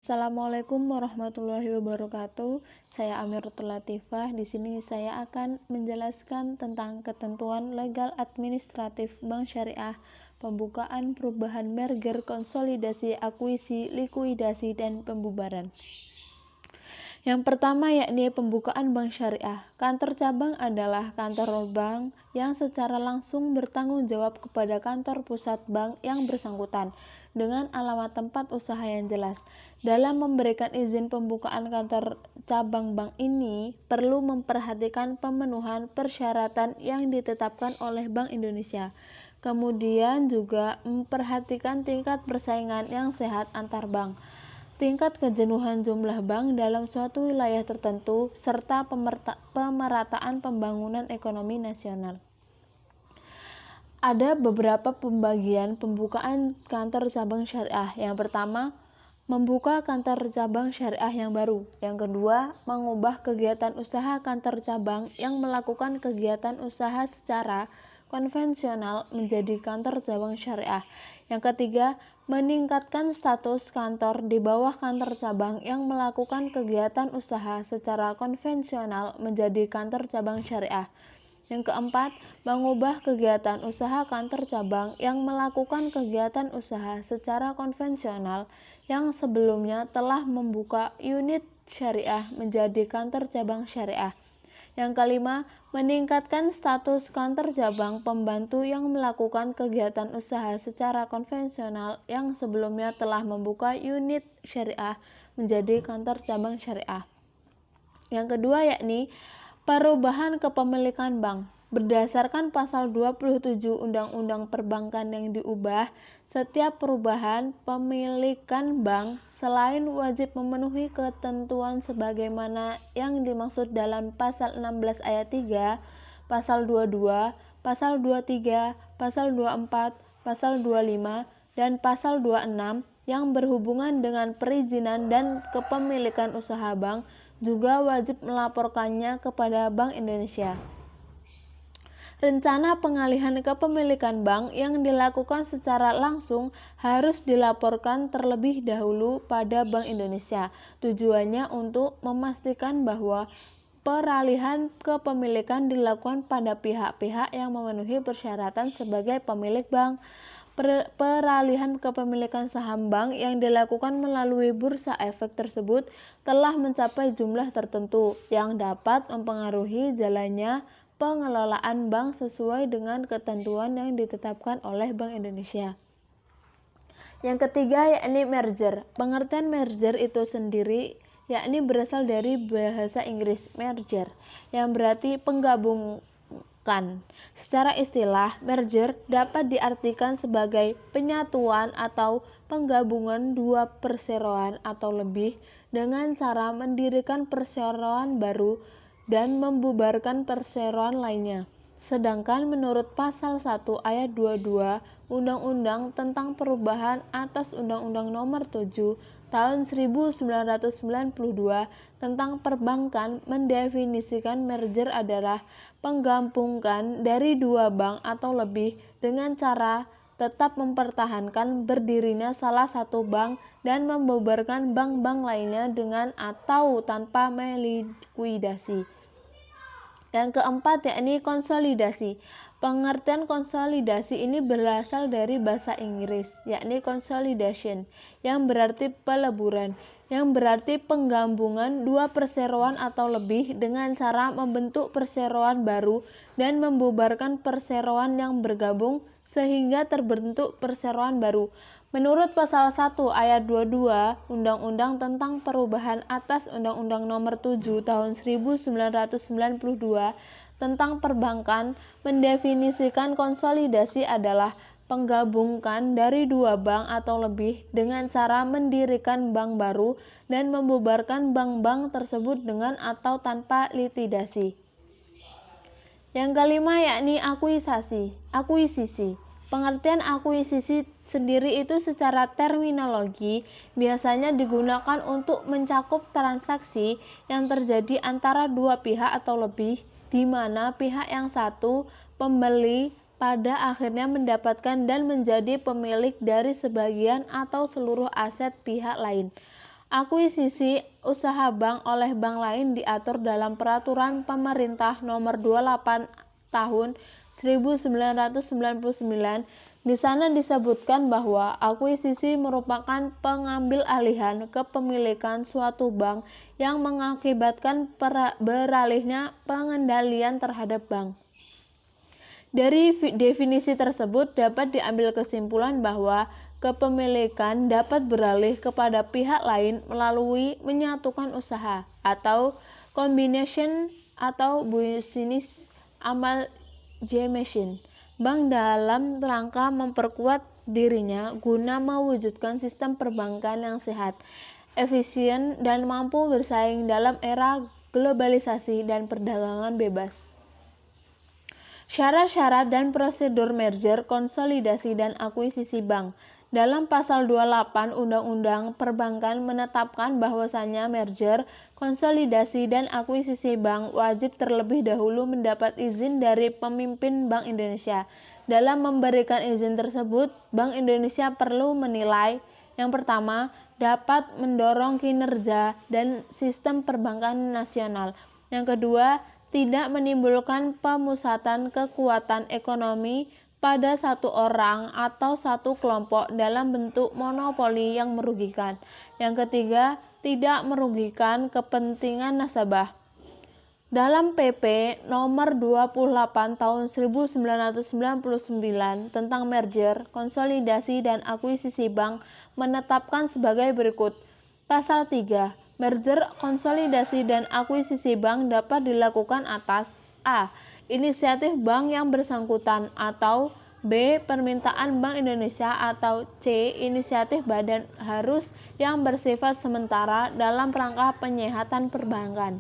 Assalamualaikum warahmatullahi wabarakatuh. Saya Amiratul Latifah. Di sini saya akan menjelaskan tentang ketentuan legal administratif bank syariah, pembukaan, perubahan, merger, konsolidasi, akuisisi, likuidasi, dan pembubaran. Yang pertama yakni pembukaan bank syariah. Kantor cabang adalah kantor bank yang secara langsung bertanggung jawab kepada kantor pusat bank yang bersangkutan dengan alamat tempat usaha yang jelas. Dalam memberikan izin pembukaan kantor cabang bank ini perlu memperhatikan pemenuhan persyaratan yang ditetapkan oleh Bank Indonesia. Kemudian juga memperhatikan tingkat persaingan yang sehat antar bank, tingkat kejenuhan jumlah bank dalam suatu wilayah tertentu, serta pemerataan pembangunan ekonomi nasional. Ada beberapa pembagian pembukaan kantor cabang syariah. Yang pertama, membuka kantor cabang syariah yang baru. Yang kedua, mengubah kegiatan usaha kantor cabang yang melakukan kegiatan usaha secara konvensional menjadi kantor cabang syariah. Yang ketiga, meningkatkan status kantor di bawah kantor cabang yang melakukan kegiatan usaha secara konvensional menjadi kantor cabang syariah. Yang keempat, mengubah kegiatan usaha kantor cabang yang melakukan kegiatan usaha secara konvensional yang sebelumnya telah membuka unit syariah menjadi kantor cabang syariah. Yang kelima, meningkatkan status kantor cabang pembantu yang melakukan kegiatan usaha secara konvensional yang sebelumnya telah membuka unit syariah menjadi kantor cabang syariah. Yang kedua yakni perubahan kepemilikan bank. Berdasarkan pasal 27 Undang-Undang Perbankan yang diubah, setiap perubahan pemilikan bank selain wajib memenuhi ketentuan sebagaimana yang dimaksud dalam pasal 16 ayat 3, pasal 22, pasal 23, pasal 24, pasal 25, dan pasal 26 yang berhubungan dengan perizinan dan kepemilikan usaha bank juga wajib melaporkannya kepada Bank Indonesia. Rencana pengalihan kepemilikan bank yang dilakukan secara langsung harus dilaporkan terlebih dahulu pada Bank Indonesia. Tujuannya untuk memastikan bahwa peralihan kepemilikan dilakukan pada pihak-pihak yang memenuhi persyaratan sebagai pemilik bank. Peralihan kepemilikan saham bank yang dilakukan melalui bursa efek tersebut telah mencapai jumlah tertentu yang dapat mempengaruhi jalannya pengelolaan bank sesuai dengan ketentuan yang ditetapkan oleh Bank Indonesia. Yang ketiga yakni merger. Pengertian merger itu sendiri yakni berasal dari bahasa Inggris merger yang berarti penggabungan. Secara istilah, merger dapat diartikan sebagai penyatuan atau penggabungan dua perseroan atau lebih dengan cara mendirikan perseroan baru dan membubarkan perseroan lainnya. Sedangkan menurut pasal 1 ayat 22 Undang-Undang tentang Perubahan atas Undang-Undang Nomor 7 Tahun 1992 tentang Perbankan mendefinisikan merger adalah penggabungan dari dua bank atau lebih dengan cara tetap mempertahankan berdirinya salah satu bank dan membubarkan bank-bank lainnya dengan atau tanpa melikuidasi. Yang keempat yakni konsolidasi. Pengertian konsolidasi ini berasal dari bahasa Inggris, yakni consolidation, yang berarti peleburan, yang berarti penggabungan dua perseroan atau lebih dengan cara membentuk perseroan baru dan membubarkan perseroan yang bergabung sehingga terbentuk perseroan baru. Menurut pasal 1 ayat 22 Undang-Undang tentang Perubahan atas Undang-Undang Nomor 7 Tahun 1992 tentang Perbankan mendefinisikan konsolidasi adalah penggabungkan dari dua bank atau lebih dengan cara mendirikan bank baru dan membubarkan bank-bank tersebut dengan atau tanpa likuidasi. Yang kelima yakni akuisisi. Pengertian akuisisi sendiri itu secara terminologi biasanya digunakan untuk mencakup transaksi yang terjadi antara dua pihak atau lebih, di mana pihak yang satu, pembeli, pada akhirnya mendapatkan dan menjadi pemilik dari sebagian atau seluruh aset pihak lain. Akuisisi usaha bank oleh bank lain diatur dalam Peraturan Pemerintah Nomor 28 Tahun 1999. Di sana disebutkan bahwa akuisisi merupakan pengambil alihan kepemilikan suatu bank yang mengakibatkan beralihnya pengendalian terhadap bank. Dari definisi tersebut dapat diambil kesimpulan bahwa kepemilikan dapat beralih kepada pihak lain melalui menyatukan usaha atau combination atau business amalgamation bank dalam rangka memperkuat dirinya guna mewujudkan sistem perbankan yang sehat, efisien, dan mampu bersaing dalam era globalisasi dan perdagangan bebas. Syarat-syarat dan prosedur merger, konsolidasi, dan akuisisi bank. Dalam pasal 28 Undang-Undang Perbankan menetapkan bahwasannya merger, konsolidasi, dan akuisisi bank wajib terlebih dahulu mendapat izin dari pemimpin Bank Indonesia. Dalam memberikan izin tersebut, Bank Indonesia perlu menilai, yang pertama, dapat mendorong kinerja dan sistem perbankan nasional. Yang kedua, tidak menimbulkan pemusatan kekuatan ekonomi pada satu orang atau satu kelompok dalam bentuk monopoli yang merugikan. Yang ketiga, tidak merugikan kepentingan nasabah. Dalam PP nomor 28 tahun 1999 tentang merger, konsolidasi, dan akuisisi bank menetapkan sebagai berikut. Pasal 3. Merger, konsolidasi, dan akuisisi bank dapat dilakukan atas A. Inisiatif bank yang bersangkutan atau B. Permintaan Bank Indonesia atau C. Inisiatif badan harus yang bersifat sementara dalam rangka penyehatan perbankan.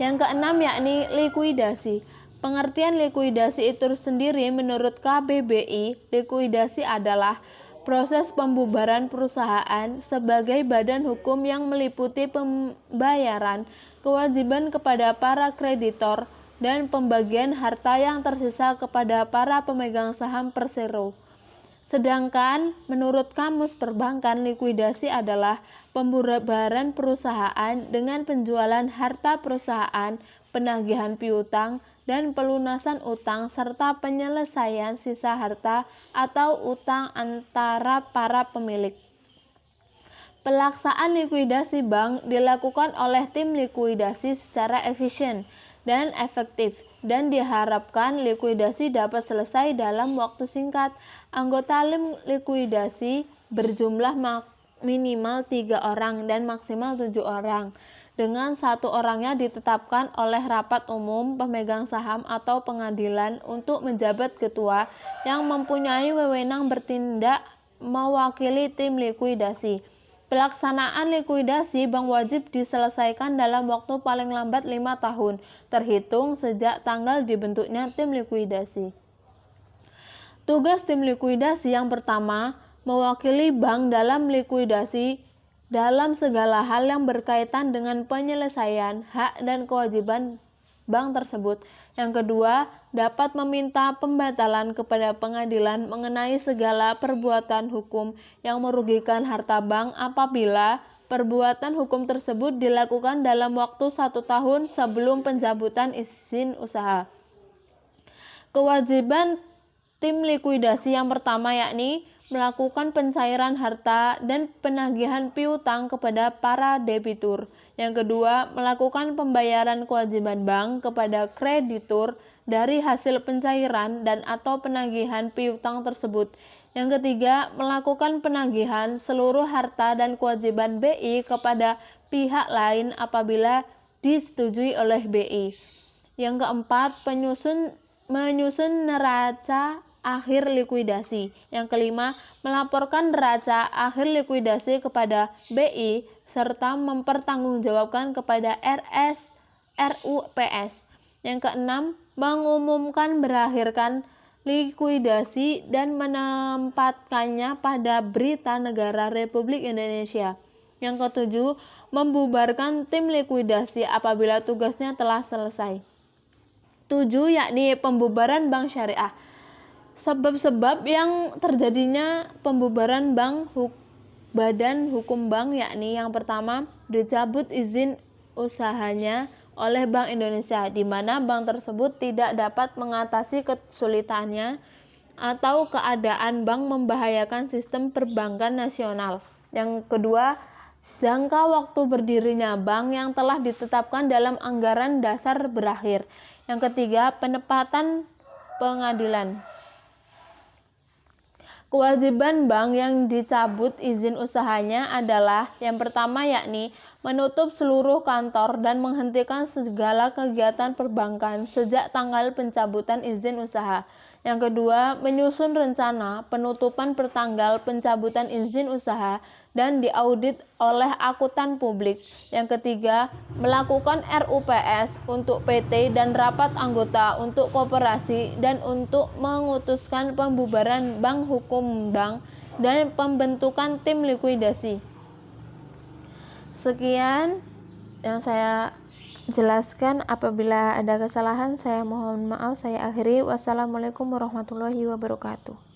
Yang keenam yakni likuidasi. Pengertian likuidasi itu sendiri menurut KBBI, likuidasi adalah proses pembubaran perusahaan sebagai badan hukum yang meliputi pembayaran kewajiban kepada para kreditor dan pembagian harta yang tersisa kepada para pemegang saham persero. Sedangkan menurut Kamus Perbankan, likuidasi adalah pembubaran perusahaan dengan penjualan harta perusahaan, penagihan piutang, dan pelunasan utang serta penyelesaian sisa harta atau utang antara para pemilik. Pelaksanaan likuidasi bank dilakukan oleh tim likuidasi secara efisien dan efektif, dan diharapkan likuidasi dapat selesai dalam waktu singkat. Anggota tim likuidasi berjumlah minimal 3 orang dan maksimal 7 orang. Dengan satu orangnya ditetapkan oleh rapat umum pemegang saham atau pengadilan untuk menjabat ketua yang mempunyai wewenang bertindak mewakili tim likuidasi. Pelaksanaan likuidasi bank wajib diselesaikan dalam waktu paling lambat 5 tahun, terhitung sejak tanggal dibentuknya tim likuidasi. Tugas tim likuidasi yang pertama, mewakili bank dalam likuidasi dalam segala hal yang berkaitan dengan penyelesaian hak dan kewajiban bank tersebut. Yang kedua, dapat meminta pembatalan kepada pengadilan mengenai segala perbuatan hukum yang merugikan harta bank apabila perbuatan hukum tersebut dilakukan dalam waktu 1 tahun sebelum pencabutan izin usaha. Kewajiban tim likuidasi yang pertama yakni melakukan pencairan harta dan penagihan piutang kepada para debitur. Yang kedua, melakukan pembayaran kewajiban bank kepada kreditur dari hasil pencairan dan atau penagihan piutang tersebut. Yang ketiga, melakukan penagihan seluruh harta dan kewajiban BI kepada pihak lain apabila disetujui oleh BI. Yang keempat, menyusun neraca akhir likuidasi. Yang kelima, melaporkan neraca akhir likuidasi kepada BI serta mempertanggungjawabkan kepada RUPS. Yang keenam, mengumumkan berakhirkan likuidasi dan menempatkannya pada Berita Negara Republik Indonesia. Yang ketujuh, membubarkan tim likuidasi apabila tugasnya telah selesai. 7 yakni pembubaran bank syariah. Sebab-sebab yang terjadinya pembubaran bank badan hukum bank, yakni yang pertama, dicabut izin usahanya oleh Bank Indonesia, di mana bank tersebut tidak dapat mengatasi kesulitannya atau keadaan bank membahayakan sistem perbankan nasional. Yang kedua, jangka waktu berdirinya bank yang telah ditetapkan dalam anggaran dasar berakhir. Yang ketiga, penempatan pengadilan. Kewajiban bank yang dicabut izin usahanya adalah yang pertama, yakni menutup seluruh kantor dan menghentikan segala kegiatan perbankan sejak tanggal pencabutan izin usaha. Yang kedua, menyusun rencana penutupan pertanggal pencabutan izin usaha dan diaudit oleh akuntan publik. Yang ketiga, melakukan RUPS untuk PT dan rapat anggota untuk koperasi dan untuk memutuskan pembubaran bank hukum bank dan pembentukan tim likuidasi. Sekian yang saya jelaskan. Apabila ada kesalahan, saya mohon maaf. Saya akhiri. Wassalamualaikum warahmatullahi wabarakatuh.